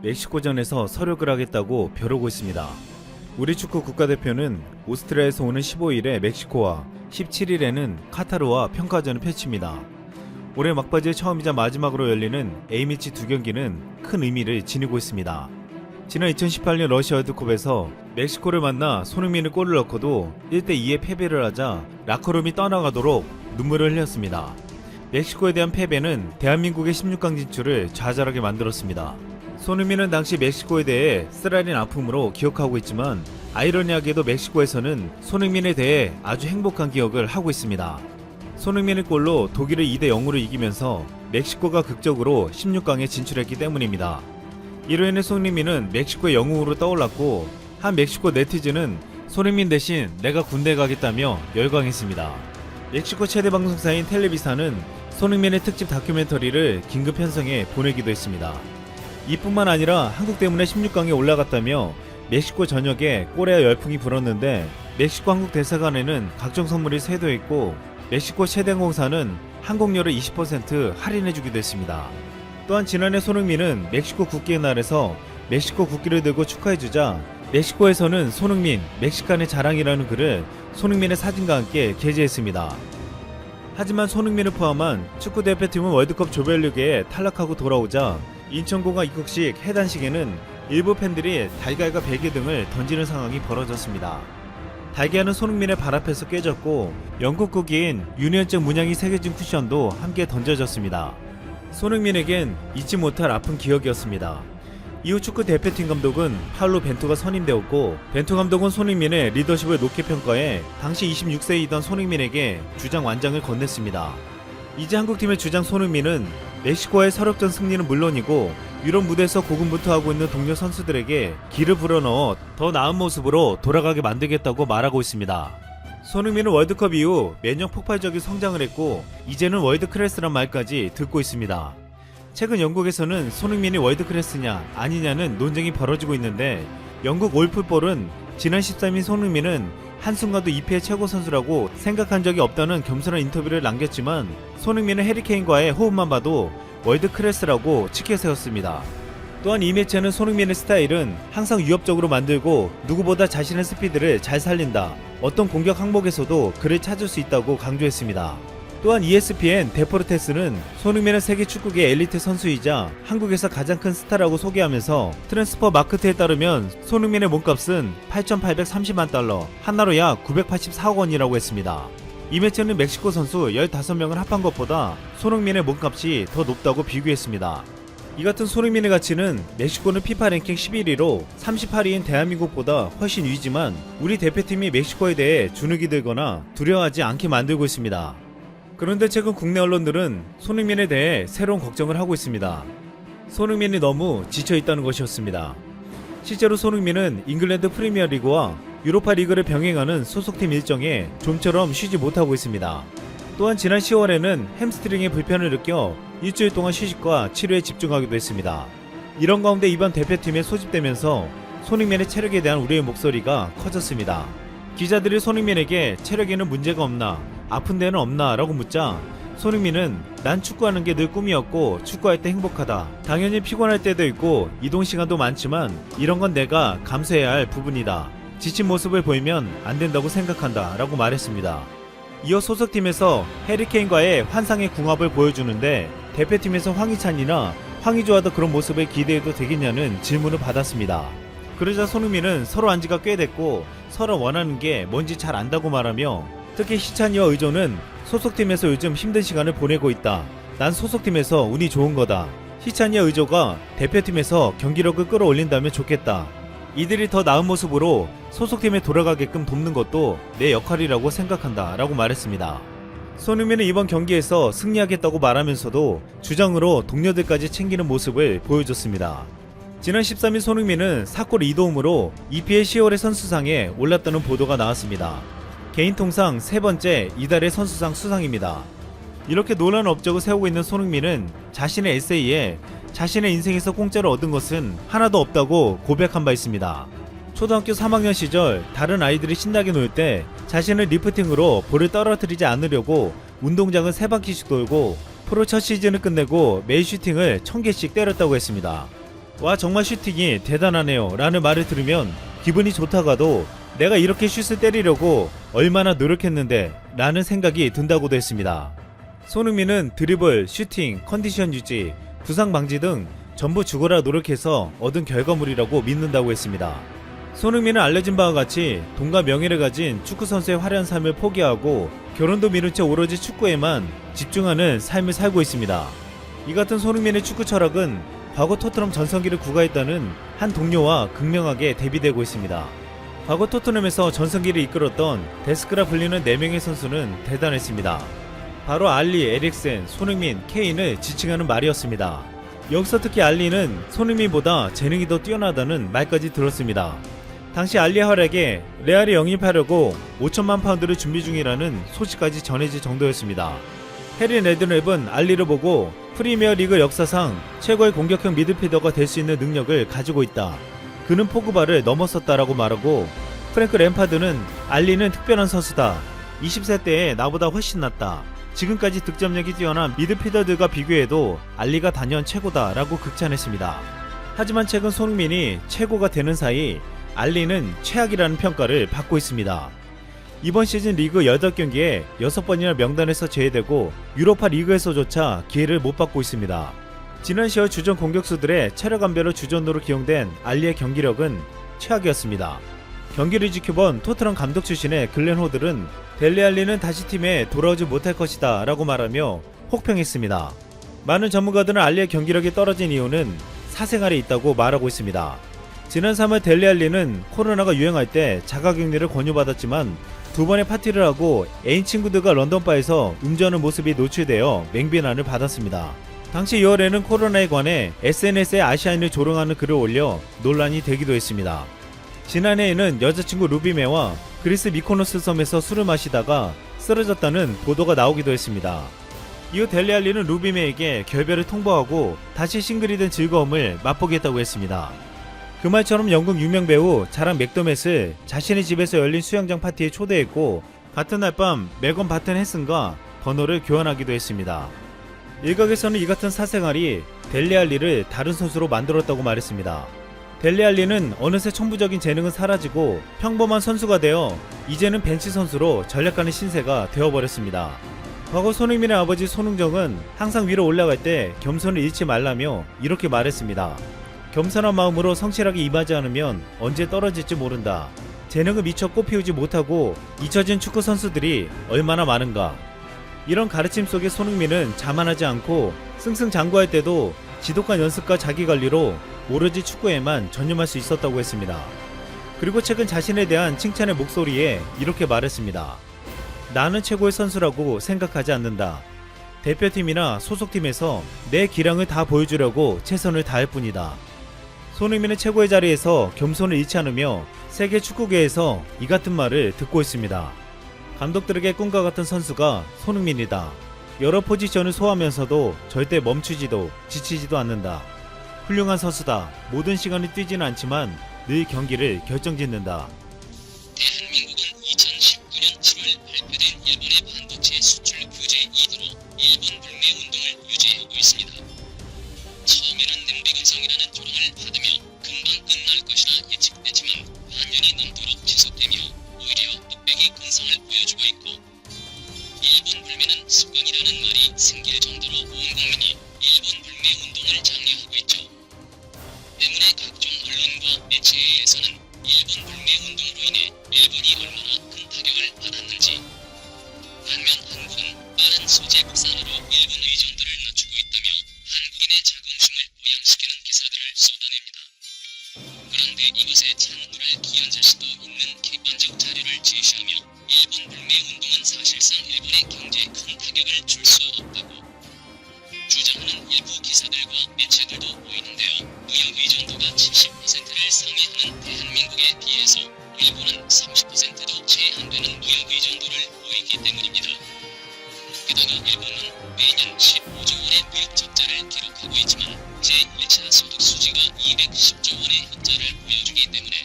멕시코전에서 서력을 하겠다고 벼르고 있습니다. 우리 축구 국가대표는 오스트리아에서 오는 15일에 멕시코와 17일에는 카타르와 평가전을 펼칩니다. 올해 막바지의 처음이자 마지막으로 열리는 A매치 두 경기는 큰 의미를 지니고 있습니다. 지난 2018년 러시아 월드컵에서 멕시코를 만나 손흥민이 골을 넣고도 1대2의 패배를 하자 라커룸이 떠나가도록 눈물을 흘렸습니다. 멕시코에 대한 패배는 대한민국의 16강 진출을 좌절하게 만들었습니다. 손흥민은 당시 멕시코에 대해 쓰라린 아픔으로 기억하고 있지만 아이러니하게도 멕시코에서는 손흥민에 대해 아주 행복한 기억을 하고 있습니다. 손흥민의 골로 독일을 2대0으로 이기면서 멕시코가 극적으로 16강에 진출했기 때문입니다. 이로 인해 손흥민은 멕시코의 영웅으로 떠올랐고 한 멕시코 네티즌은 손흥민 대신 내가 군대 가겠다며 열광했습니다. 멕시코 최대 방송사인 텔레비사는 손흥민의 특집 다큐멘터리를 긴급 편성해 보내기도 했습니다. 이뿐만 아니라 한국 때문에 16강에 올라갔다며 멕시코 전역에 꼬레아 열풍이 불었는데 멕시코 한국 대사관에는 각종 선물이 쇄도했고 멕시코 최대항공사는 항공료를 20% 할인해주기도 했습니다. 또한 지난해 손흥민은 멕시코 국기의 날에서 멕시코 국기를 들고 축하해주자 멕시코에서는 손흥민, 멕시칸의 자랑이라는 글을 손흥민의 사진과 함께 게재했습니다. 하지만 손흥민을 포함한 축구대표팀은 월드컵 조별리그에 탈락하고 돌아오자 인천공항 입국식 해단식에는 일부 팬들이 달걀과 베개 등을 던지는 상황이 벌어졌습니다. 달걀은 손흥민의 발 앞에서 깨졌고 영국 국기인 유니언잭 문양이 새겨진 쿠션도 함께 던져졌습니다. 손흥민에겐 잊지 못할 아픈 기억이었습니다. 이후 축구 대표팀 감독은 파울로 벤투가 선임되었고 벤투 감독은 손흥민의 리더십을 높게 평가해 당시 26세이던 손흥민에게 주장 완장을 건넸습니다. 이제 한국팀의 주장 손흥민은 멕시코의 서력전 승리는 물론이고 유럽 무대에서 고군분투하고 있는 동료 선수들에게 기를 불어넣어 더 나은 모습으로 돌아가게 만들겠다고 말하고 있습니다. 손흥민은 월드컵 이후 매년 폭발적인 성장을 했고 이제는 월드클래스란 말까지 듣고 있습니다. 최근 영국에서는 손흥민이 월드클래스냐 아니냐는 논쟁이 벌어지고 있는데 영국 올풋볼은 지난 13일 손흥민은 한순간도 EPL 최고 선수라고 생각한 적이 없다는 겸손한 인터뷰를 남겼지만 손흥민은 해리케인과의 호흡만 봐도 월드클래스라고 치켜세웠습니다. 또한 이 매체는 손흥민의 스타일은 항상 위협적으로 만들고 누구보다 자신의 스피드를 잘 살린다. 어떤 공격 항목에서도 그를 찾을 수 있다고 강조했습니다. 또한 ESPN 데포르테스는 손흥민은 세계 축구계 엘리트 선수이자 한국에서 가장 큰 스타라고 소개하면서 트랜스퍼 마크트에 따르면 손흥민의 몸값은 8,830만 달러, 한화로 약 984억 원이라고 했습니다. 이 매체는 멕시코 선수 15명을 합한 것보다 손흥민의 몸값이 더 높다고 비교했습니다. 이 같은 손흥민의 가치는 멕시코는 피파 랭킹 11위로 38위인 대한민국보다 훨씬 위지만 우리 대표팀이 멕시코에 대해 주눅이 들거나 두려워하지 않게 만들고 있습니다. 그런데 최근 국내 언론들은 손흥민에 대해 새로운 걱정을 하고 있습니다. 손흥민이 너무 지쳐있다는 것이었습니다. 실제로 손흥민은 잉글랜드 프리미어리그와 유로파 리그를 병행하는 소속팀 일정에 좀처럼 쉬지 못하고 있습니다. 또한 지난 10월에는 햄스트링의 불편을 느껴 일주일 동안 휴식과 치료에 집중하기도 했습니다. 이런 가운데 이번 대표팀에 소집되면서 손흥민의 체력에 대한 우려의 목소리가 커졌습니다. 기자들이 손흥민에게 체력에는 문제가 없나, 아픈 데는 없나 라고 묻자 손흥민은 난 축구하는 게 늘 꿈이었고 축구할 때 행복하다. 당연히 피곤할 때도 있고 이동 시간도 많지만 이런 건 내가 감수해야 할 부분이다. 지친 모습을 보이면 안 된다고 생각한다 라고 말했습니다. 이어 소속팀에서 해리케인과의 환상의 궁합을 보여주는데 대표팀에서 황희찬이나 황의조와도 그런 모습을 기대해도 되겠냐는 질문을 받았습니다. 그러자 손흥민은 서로 안지가 꽤 됐고 서로 원하는 게 뭔지 잘 안다고 말하며 특히 희찬이와 의조는 소속팀에서 요즘 힘든 시간을 보내고 있다. 난 소속팀에서 운이 좋은 거다. 희찬이와 의조가 대표팀에서 경기력을 끌어올린다면 좋겠다. 이들이 더 나은 모습으로 소속팀에 돌아가게끔 돕는 것도 내 역할이라고 생각한다 라고 말했습니다. 손흥민은 이번 경기에서 승리하겠다고 말하면서도 주장으로 동료들까지 챙기는 모습을 보여줬습니다. 지난 13일 손흥민은 4골 2도움으로 EPL 10월의 선수상에 올랐다는 보도가 나왔습니다. 개인 통상 세 번째 이달의 선수상 수상입니다. 이렇게 놀라운 업적을 세우고 있는 손흥민은 자신의 에세이에 자신의 인생에서 공짜로 얻은 것은 하나도 없다고 고백한 바 있습니다. 초등학교 3학년 시절 다른 아이들이 신나게 놀 때 자신은 리프팅으로 볼을 떨어뜨리지 않으려고 운동장을 3바퀴씩 돌고 프로 첫 시즌을 끝내고 매일 슈팅을 1000개씩 때렸다고 했습니다. 와 정말 슈팅이 대단하네요 라는 말을 들으면 기분이 좋다가도 내가 이렇게 슛을 때리려고 얼마나 노력했는데 라는 생각이 든다고도 했습니다. 손흥민은 드리블, 슈팅, 컨디션 유지, 부상 방지 등 전부 죽어라 노력해서 얻은 결과물이라고 믿는다고 했습니다. 손흥민은 알려진 바와 같이 돈과 명예를 가진 축구선수의 화려한 삶을 포기하고 결혼도 미룬 채 오로지 축구에만 집중하는 삶을 살고 있습니다. 이 같은 손흥민의 축구 철학은 과거 토트넘 전성기를 구가했다는 한 동료와 극명하게 대비되고 있습니다. 과거 토트넘에서 전성기를 이끌었던 데스크라 불리는 4명의 선수는 대단했습니다. 바로 알리, 에릭센, 손흥민, 케인을 지칭하는 말이었습니다. 여기서 특히 알리는 손흥민보다 재능이 더 뛰어나다는 말까지 들었습니다. 당시 알리의 활약에 레알에 영입하려고 5천만 파운드를 준비 중이라는 소식까지 전해질 정도였습니다. 해리 레드랩은 알리를 보고 프리미어리그 역사상 최고의 공격형 미드필더가 될 수 있는 능력을 가지고 있다. 그는 포그바를 넘어섰다라고 말하고 프랭크 램파드는 알리는 특별한 선수다. 20세 때에 나보다 훨씬 낫다. 지금까지 득점력이 뛰어난 미드필더들과 비교해도 알리가 단연 최고다라고 극찬했습니다. 하지만 최근 손흥민이 최고가 되는 사이 알리는 최악이라는 평가를 받고 있습니다. 이번 시즌 리그 8경기에 6번이나 명단에서 제외되고 유로파 리그에서조차 기회를 못 받고 있습니다. 지난 10월 주전 공격수들의 체력안배로 주전으로 기용된 알리의 경기력은 최악이었습니다. 경기를 지켜본 토트넘 감독 출신의 글렌 호들은 델리 알리는 다시 팀에 돌아오지 못할 것이다 라고 말하며 혹평했습니다. 많은 전문가들은 알리의 경기력이 떨어진 이유는 사생활에 있다고 말하고 있습니다. 지난 3월 델리 알리는 코로나가 유행할 때 자가격리를 권유받았지만 2번의 파티를 하고 애인 친구들과 런던바에서 음주하는 모습이 노출되어 맹비난을 받았습니다. 당시 2월에는 코로나에 관해 SNS에 아시아인을 조롱하는 글을 올려 논란이 되기도 했습니다. 지난해에는 여자친구 루비메와 그리스 미코노스 섬에서 술을 마시다가 쓰러졌다는 보도가 나오기도 했습니다. 이후 델리 알리는 루비메에게 결별을 통보하고 다시 싱글이 된 즐거움을 맛보겠다고 했습니다. 그 말처럼 영국 유명 배우 자락 맥더맷을 자신의 집에서 열린 수영장 파티에 초대했고 같은 날 밤 메건 바튼 헨슨과 번호를 교환하기도 했습니다. 일각에서는 이 같은 사생활이 델리 알리를 다른 선수로 만들었다고 말했습니다. 델리 알리는 어느새 천부적인 재능은 사라지고 평범한 선수가 되어 이제는 벤치 선수로 전략가는 신세가 되어버렸습니다. 과거 손흥민의 아버지 손흥정은 항상 위로 올라갈 때 겸손을 잃지 말라며 이렇게 말했습니다. 겸손한 마음으로 성실하게 임하지 않으면 언제 떨어질지 모른다. 재능을 미처 꽃피우지 못하고 잊혀진 축구 선수들이 얼마나 많은가. 이런 가르침 속에 손흥민은 자만하지 않고 승승장구할 때도 지독한 연습과 자기관리로 오로지 축구에만 전념할 수 있었다고 했습니다. 그리고 최근 자신에 대한 칭찬의 목소리에 이렇게 말했습니다. 나는 최고의 선수라고 생각하지 않는다. 대표팀이나 소속팀에서 내 기량을 다 보여주려고 최선을 다할 뿐이다. 손흥민은 최고의 자리에서 겸손을 잃지 않으며 세계 축구계에서 이 같은 말을 듣고 있습니다. 감독들에게 꿈과 같은 선수가 손흥민이다. 여러 포지션을 소화하면서도 절대 멈추지도 지치지도 않는다. 훌륭한 선수다. 모든 시간을 뛰지는 않지만 늘 경기를 결정짓는다. 대한민국은 2019년 7월 발표된 일본의 반도체 수출 규제 이후로 일본 불매 운동을 유지하고 있습니다. 처음에는 능비근성이라는 조롱을 받으며 금방 끝날 것이라 예측됐지만 반년이 넘도록 지속되며 오히려 뚝배기 근성을 보여주고 있고 일본 불매는 습관이라는 말이 생길 정도로 온 국민이 일본 불매 운동을 장려하고 있죠. 때문에 각종 언론과 매체에서는 일본 불매 운동으로 인해 일본이 얼마나 큰 타격을 받았는지 반면 한국은 빠른 소재 국산으로 일본 의존도를 낮추고 있다며 한국인의 자긍심을 보양시키는 기사들을 쏟아냅니다. 그런데 이것에 찬물을 기한할 수도 있는 객관적 자료를 제시하며 일본 불매 운동은 사실상 일본의 경제에 큰 타격을 줄 수 없다고 주장하는 일부 기사들과 매체들도 보이는데요. 무역 의존도가 70%를 상회하는 대한민국에 비해서 일본은 30%도 채 안 되는 무역 의존도를 보이기 때문입니다. 게다가 일본은 매년 15조 원의 무역 적자를 기록하고 있지만 제1차 소득 수지가 210조 원의 흑자를 보여주기 때문에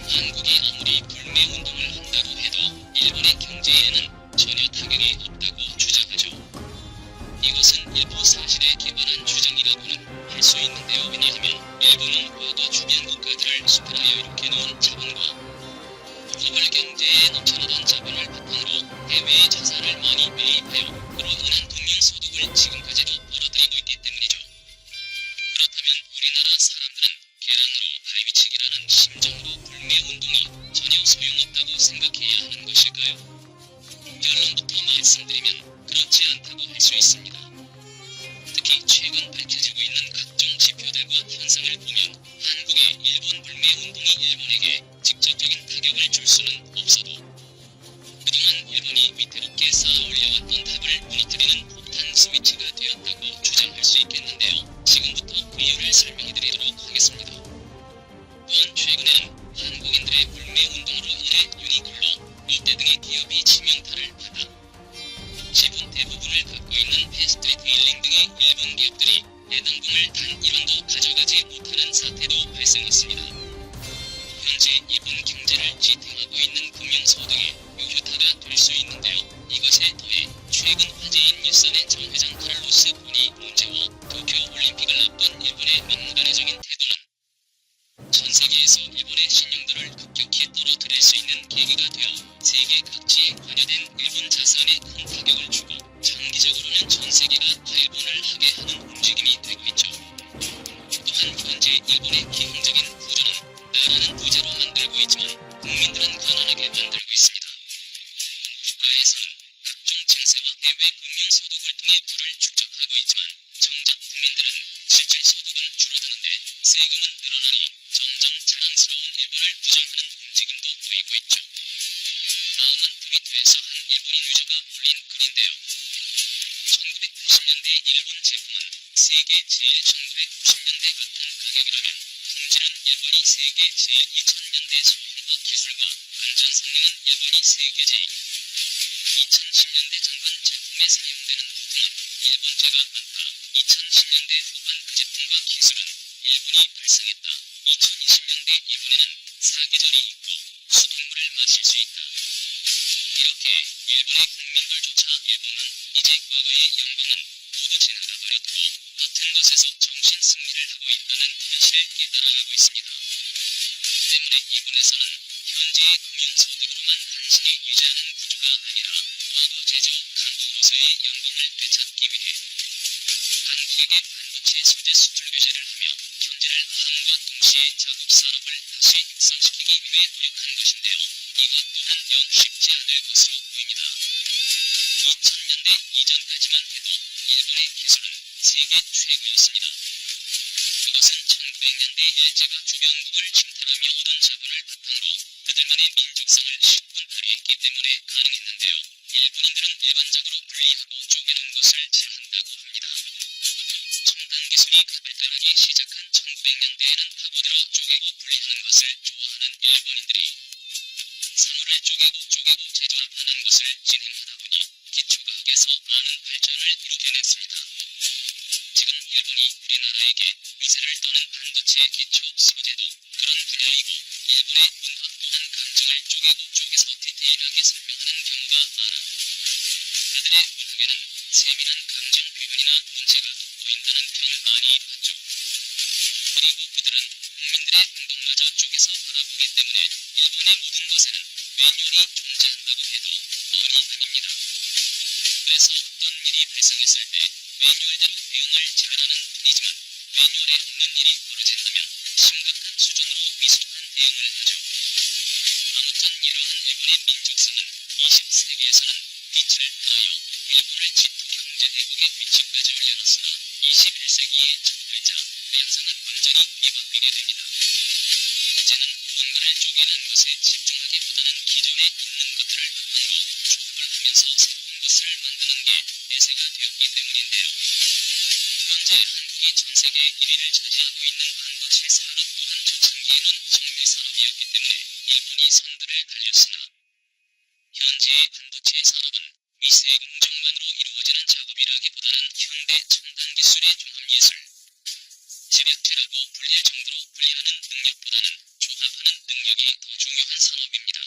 한국이 아무리 불매 운동을 한다고 해도 일본의 경제에는 전혀 타격이 없다고 주장하죠. 이것은 일부 사실에 기반한 주장이라고는 할 수 있는데요. 왜냐하면 일본은 과거 주변 국가들을 수탈하여 이렇게 놓은 자본과 글로벌 경제에 넘쳐나던 자본을 바탕으로 해외의 자산을 많이 매입하여 그로 인한 금융소득을 지금까지도 벌어들이고 있기 때문이죠. 그렇다면 우리나라 사람들은 계란으로 갈비치기라는 심정으로 불매운동이 전혀 소용없다고 생각해야 하는 것일까요? 결론부터 말씀드리면 그렇지 않다고 할 수 있습니다. 특히 최근 밝혀지고 있는 각종 지표들과 현상을 보면 한국의 일본 불매운동이 일본에게 직접적인 타격을 줄 수는 없어도 그동안 일본이 위태롭게 쌓아 올려왔던 탑을 무너뜨리는 폭탄 스위치가 되었다고 주장할 수 있겠는데요. 지금부터 그 이유를 설명해드리도록 하겠습니다. 또한 최근에는 한국인들의 불매운동으로 인해 유니클로, 롯데 등의 기업이 치명타를 받아 지분 대부분을 갖고 있는 패스트리 테일링 등의 일본 기업들이 해당분을 단 1원도 가져가지 못하는 사태도 발생했습니다. 현재 일본 경제를 지탱하고 있는 금융소득의 요효타가 될 수 있는데요. 이것에 더해 최근 화제인 일선의 전 회장 카를로스 고니 문제와 도쿄올림픽을 앞둔 일본의 막무가내적인 태도는 전 세계에서 일본의 신용도를 급격히 떨어뜨릴 수 있는 계기가 되어 세계 각지에 관여된 일본 자산에 큰 타격을 주고 장기적으로는 전 세계가 탈분을 하게 하는 움직임이 되고 있죠. 또한 현재 일본의 기형적인 구조는 나라는 부자로 만들고 있지만 국민들은 가난하게 만들고 있습니다. 국가에서는 각종 증세와 해외 금융소득을 통해 부를 축적하고 있지만 정작 국민들은 실질 소득은 줄어드는데 세금은 늘어나니 점점 자랑스러운 일본을 부정하는 움직임도 보이고 있죠. 다음은 트위터에서 한 일본인 유저가 올린 글인데요. 1990년대 일본 제품은 세계 제일 1990년대 같은 가격이라면 품질은 일본이 세계 제일 2000년대 소형화 기술과 안전 성능은 일본이 세계 제일 2010년대 전반 제품에 사용되는 부품은 일본제가 많다. 2010년대 후반 그 제품과 기술은 일본이 발상했다. 2020년대 일본에는 사계절이 있고 수돗물을 마실 수 있다. 이렇게 일본의 국민들조차 일본은 이제 과거의 영광은 모두 지나가 버렸고 같은 것에서 정신 승리를 하고 있다는 현실을 깨달아가고 있습니다. 때문에 일본에서는 현재의 금융소득으로만 한식에 유지하는 구조가 아니라 과거 제조 강국으로서의 영광을 되찾기 위해 한국에게 반도체 소재 수출 규제를 하며 현재를 항과 동시에 자국 산업을 다시 육성시키기 위해 노력한 것인데요. 이것 또한 영 쉽지 않을 것으로 보입니다. 2000년대 이전까지만 해도 일본의 기술은 세계 최고였습니다. 그것은 1900년대 일제가 주변국을 침탈하며 얻은 자본을 바탕으로 그들만의 민족성을 10분 발휘했기 때문에 가능했는데요. 일본인들은 일반적으로 분리하고 쪼개는 것을 잘한다고 합니다. 첨단 기술이 발달하기 시작한 1900년대에는 파고들어 쪼개고 분리하는 것을 좋아하는 일본인들이 사물을 쪼개고 재조합하는 것을 진행하다 보니 기초과학에서 많은 발전을 이루게냈습니다. 지금 일본이 우리나라에게 위세를 떠는 반도체 기초 소재도 그런 분야이고 일본의 문화 또한 감정을 쪼개서 디테일하게 설명하는 경우가 많아 그들의 문학에는 세밀한 감정 표현이나 문제가 돋보인다는 평을 많이 받죠. 그리고 그들은 국민들의 행동마저 쪼개서 바라보기 때문에 일본의 모든 것에는 매뉴얼이 존재한다고 해도 뻔히 아닙니다. 그래서 어떤 일이 발생했을 때 매뉴얼대로 대응을 잘하는 뿐이지만 매뉴얼에 없는 일이 벌어진다면 심각한 수준으로 미숙한 대응을 하죠. 아무튼 이러한 일본의 민족성은 20세기에서는 빛을 발하여 일본을 지토 경제 대국의 위치까지 올려놨으나 21세기의 첫 글자 양상은 완전히 뒤바뀌게 됩니다. 이제는 무언가를 쪼개는 것에 집중하기보다는 기존에 있는 것들을 바탕으로 조합을 하면서 새로운 것을 만드는 게 대세가 되었기 때문인데요. 현재 한국이 전 세계 1위를 차지하고 있는 반도체 산업 또한 초창기에는 정밀 산업이었기 때문에 일본이 선두를 달렸으나 현재의 반도체 산업은 미세 공정만으로 이루어지는 작업이라기보다는 현대 첨단 기술의 종합예술, 집약체라고 불릴 정도로 분리하는 능력보다는 조합하는 능력이 더 중요한 산업입니다.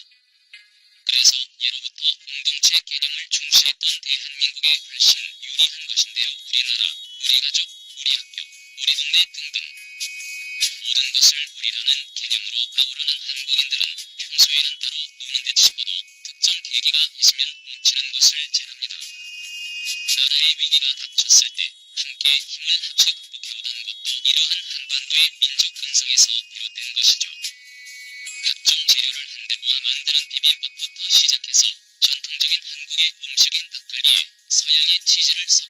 그래서 예로부터 공동체 개념을 중시했던 대한민국에 훨씬 유리한 것인데요. 우리나라, 우리 가족, 우리 학교, 우리 동네 등등. 모든 것을 우리라는 개념으로 아우르는 한국인들은 평소에는 따로 노는 듯 싶어도 특정 계기가 있으면 뭉치는 것을 잘합니다. 나라의 위기가 닥쳤을 때 함께 힘을 합쳐 극복해오던 것도 이러한 한반도의 민족 근성에서 비롯된 것이죠. 각종 재료를 한데 모아 만드는 비빔밥부터 시작해서 전통적인 한국의 음식인 닭갈비에 서양의 치즈를 섞어